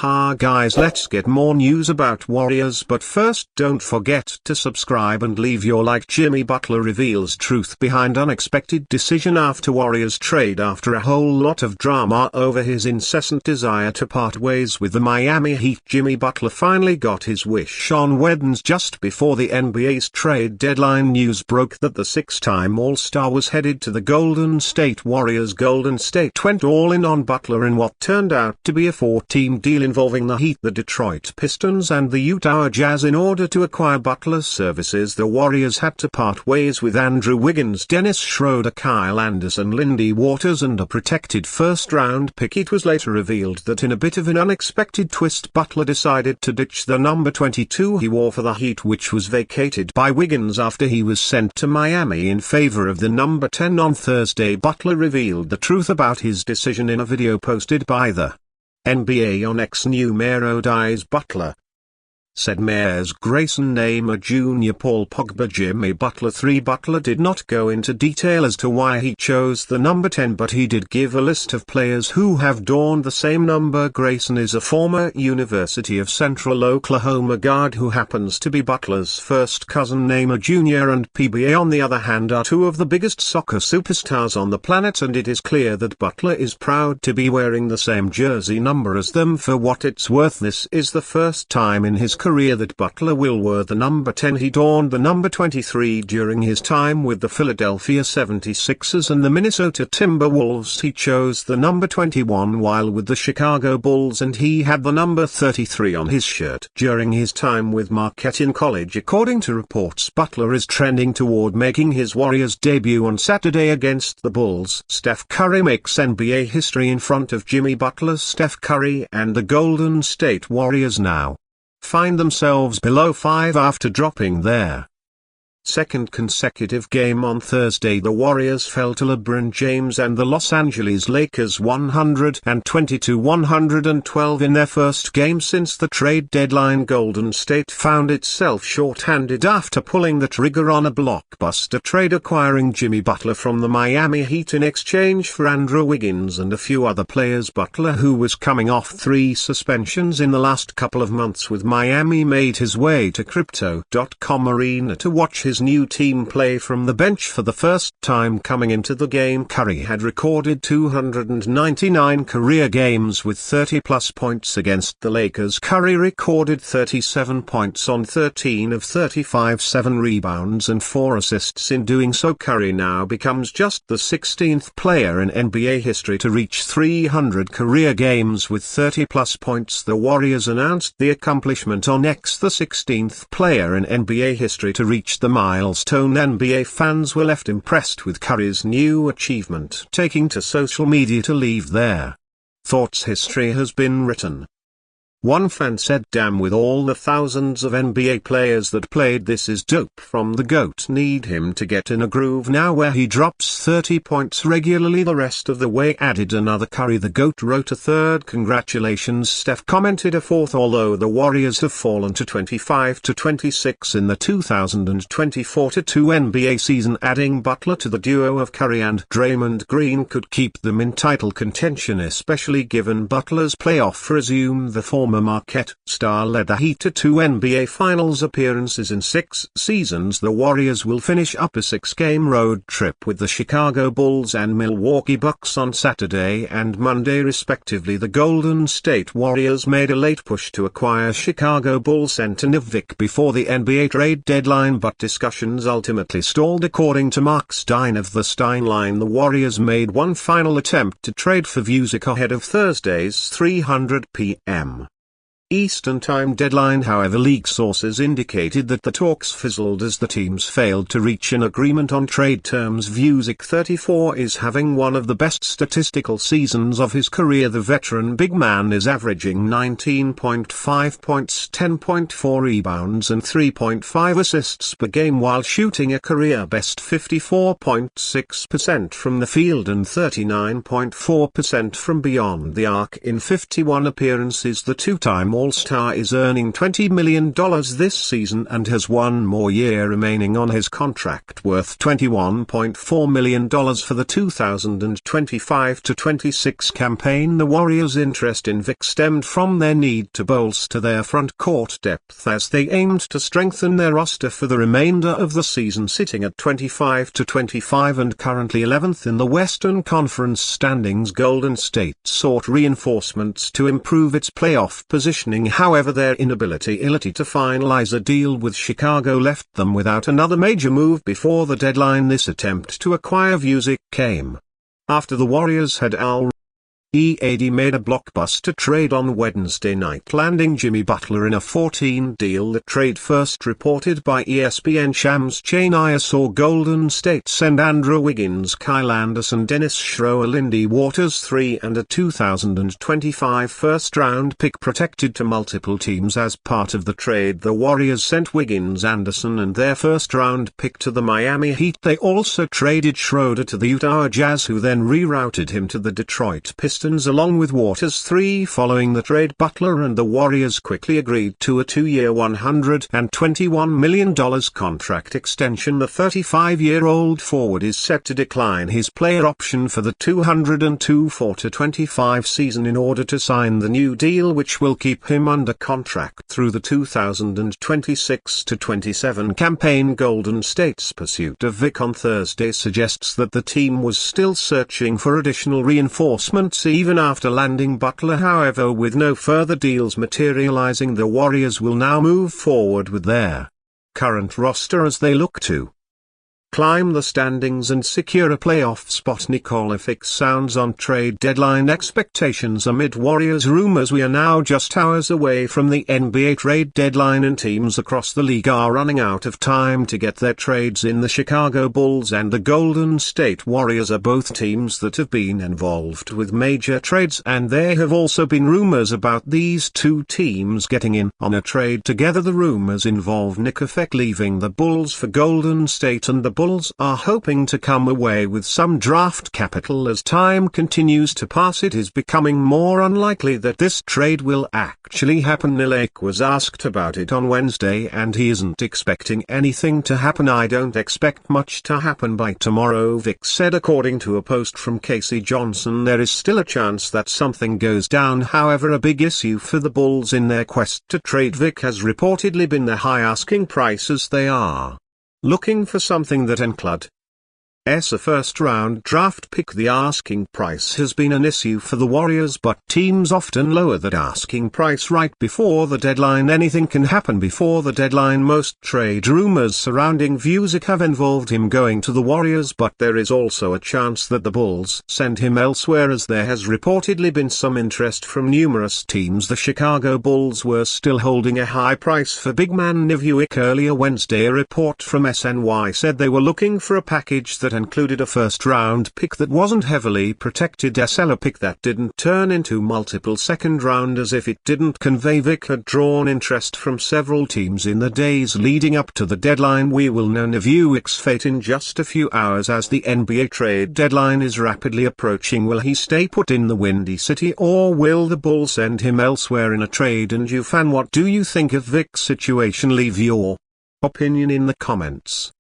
Ha guys, let's get more news about Warriors, but first don't forget to subscribe and leave your like. Jimmy Butler reveals truth behind unexpected decision after Warriors trade. After a whole lot of drama over his incessant desire to part ways with the Miami Heat, Jimmy Butler finally got his wish on Wednesday. Just before the NBA's trade deadline, news broke that the six-time All-Star was headed to the Golden State Warriors. Golden State went all in on Butler in what turned out to be a four-team deal involving the Heat, the Detroit Pistons and the Utah Jazz. In order to acquire Butler's services, the Warriors had to part ways with Andrew Wiggins, Dennis Schroeder, Kyle Anderson, Lindy Waters and a protected first-round pick. It was later revealed that in a bit of an unexpected twist, Butler decided to ditch the number 22 he wore for the Heat, which was vacated by Wiggins after he was sent to Miami in favor of the number 10. On Thursday, Butler revealed the truth about his decision in a video posted by the NBA on X. Dies Butler said Mayors Grayson Neymar Jr., Paul Pogba, Jimmy Butler 3. Butler did not go into detail as to why he chose the number 10, but he did give a list of players who have adorned the same number. Grayson is a former University of Central Oklahoma guard who happens to be Butler's first cousin. Neymar Jr. and PBA, on the other hand, are two of the biggest soccer superstars on the planet, and it is clear that Butler is proud to be wearing the same jersey number as them. For what it's worth, this is the first time in his career that Butler will wear the number 10. He adorned the number 23 during his time with the Philadelphia 76ers and the Minnesota Timberwolves. He chose the number 21 while with the Chicago Bulls, and he had the number 33 on his shirt during his time with Marquette in college. According to reports, Butler is trending toward making his Warriors debut on Saturday against the Bulls. Steph Curry makes NBA history in front of Jimmy Butler. Steph Curry and the Golden State Warriors now find themselves below 5 after dropping their second consecutive game on Thursday. The Warriors fell to LeBron James and the Los Angeles Lakers 120-112 in their first game since the trade deadline. Golden State found itself short-handed after pulling the trigger on a blockbuster trade, acquiring Jimmy Butler from the Miami Heat in exchange for Andrew Wiggins and a few other players. Butler, who was coming off 3 suspensions in the last couple of months with Miami, made his way to Crypto.com Arena to watch his new team play from the bench for the first time. Coming into the game, Curry had recorded 299 career games with 30-plus points against the Lakers. Curry recorded 37 points on 13 of 35, 7 rebounds and 4 assists. In doing so, Curry now becomes just the 16th player in NBA history to reach 300 career games with 30-plus points. The Warriors announced the accomplishment on X, the 16th player in NBA history to reach the milestone. NBA fans were left impressed with Curry's new achievement, taking to social media to leave their thoughts. History has been written. One fan said, "Damn, with all the thousands of NBA players that played, this is dope from the GOAT. Need him to get in a groove now where he drops 30 points regularly the rest of the way." Added another, "Curry the GOAT," wrote a third. "Congratulations." Steph commented a fourth. Although the Warriors have fallen to 25-26 in the 2024-2 NBA season, adding Butler to the duo of Curry and Draymond Green could keep them in title contention, especially given Butler's playoff resume. The former Marquette star led the Heat to 2 NBA Finals appearances in 6 seasons. The Warriors will finish up a 6-game road trip with the Chicago Bulls and Milwaukee Bucks on Saturday and Monday respectively. The Golden State Warriors made a late push to acquire Chicago Bulls center Vucevic before the NBA trade deadline, but discussions ultimately stalled. According to Mark Stein of the Stein Line, the Warriors made one final attempt to trade for Vucevic ahead of Thursday's 3:00 p.m. Eastern Time deadline. However, league sources indicated that the talks fizzled as the teams failed to reach an agreement on trade terms. Vucevic, 34, is having one of the best statistical seasons of his career. The veteran big man is averaging 19.5 points, 10.4 rebounds and 3.5 assists per game while shooting a career-best 54.6% from the field and 39.4% from beyond the arc in 51 appearances. The two-time All-Star is earning $20 million this season and has one more year remaining on his contract worth $21.4 million for the 2025-26 campaign. The Warriors' interest in Vic stemmed from their need to bolster their front court depth as they aimed to strengthen their roster for the remainder of the season, sitting at 25-25 and currently 11th in the Western Conference standings. Golden State sought reinforcements to improve its playoff positioning. However, their inability to finalize a deal with Chicago left them without another major move before the deadline. This attempt to acquire Vucevic came after the Warriors had made a blockbuster trade on Wednesday night, landing Jimmy Butler in a 14 deal. The trade, first reported by ESPN Shams Chanaya, saw Golden State send Andrew Wiggins, Kyle Anderson, Dennis Schroeder, Lindy Waters III and a 2025 first-round pick protected to multiple teams. As part of the trade, the Warriors sent Wiggins, Anderson and their first-round pick to the Miami Heat. They also traded Schroeder to the Utah Jazz, who then rerouted him to the Detroit Pistons along with Waters III. Following the trade, Butler and the Warriors quickly agreed to a 2-year $121 million contract extension. The 35-year-old forward is set to decline his player option for the 2024-25 season in order to sign the new deal, which will keep him under contract through the 2026-27 campaign. Golden State's pursuit of Vic on Thursday suggests that the team was still searching for additional reinforcements even after landing Butler. However, with no further deals materializing, the Warriors will now move forward with their current roster as they look to climb the standings and secure a playoff spot. Nicole Fix sounds on trade deadline expectations amid Warriors rumors. We are now just hours away from the NBA trade deadline and teams across the league are running out of time to get their trades in. The Chicago Bulls and the Golden State Warriors are both teams that have been involved with major trades, and there have also been rumors about these two teams getting in on a trade together. The rumors involve Nick Effect leaving the Bulls for Golden State, and the Bulls are hoping to come away with some draft capital. As time continues to pass, it is becoming more unlikely that this trade will actually happen. Nilek was asked about it on Wednesday and he isn't expecting anything to happen. "I don't expect much to happen by tomorrow," Vic said, according to a post from Casey Johnson. There is still a chance that something goes down. However, a big issue for the Bulls in their quest to trade Vic has reportedly been the high asking prices. They are looking for something that includes a first-round draft pick. The asking price has been an issue for the Warriors, but teams often lower that asking price right before the deadline. Anything can happen before the deadline. Most trade rumors surrounding Vucevic have involved him going to the Warriors, but there is also a chance that the Bulls send him elsewhere, as there has reportedly been some interest from numerous teams. The Chicago Bulls were still holding a high price for big man Vucevic. Earlier Wednesday, a report from SNY said they were looking for a package that included a first-round pick that wasn't heavily protected, a seller pick that didn't turn into multiple second-rounders if it didn't convey. Vic had drawn interest from several teams in the days leading up to the deadline. We will know Vucevic's fate in just a few hours as the NBA trade deadline is rapidly approaching. Will he stay put in the Windy City, or will the Bulls send him elsewhere in a trade? And you fan, what do you think of Vic's situation? Leave your opinion in the comments.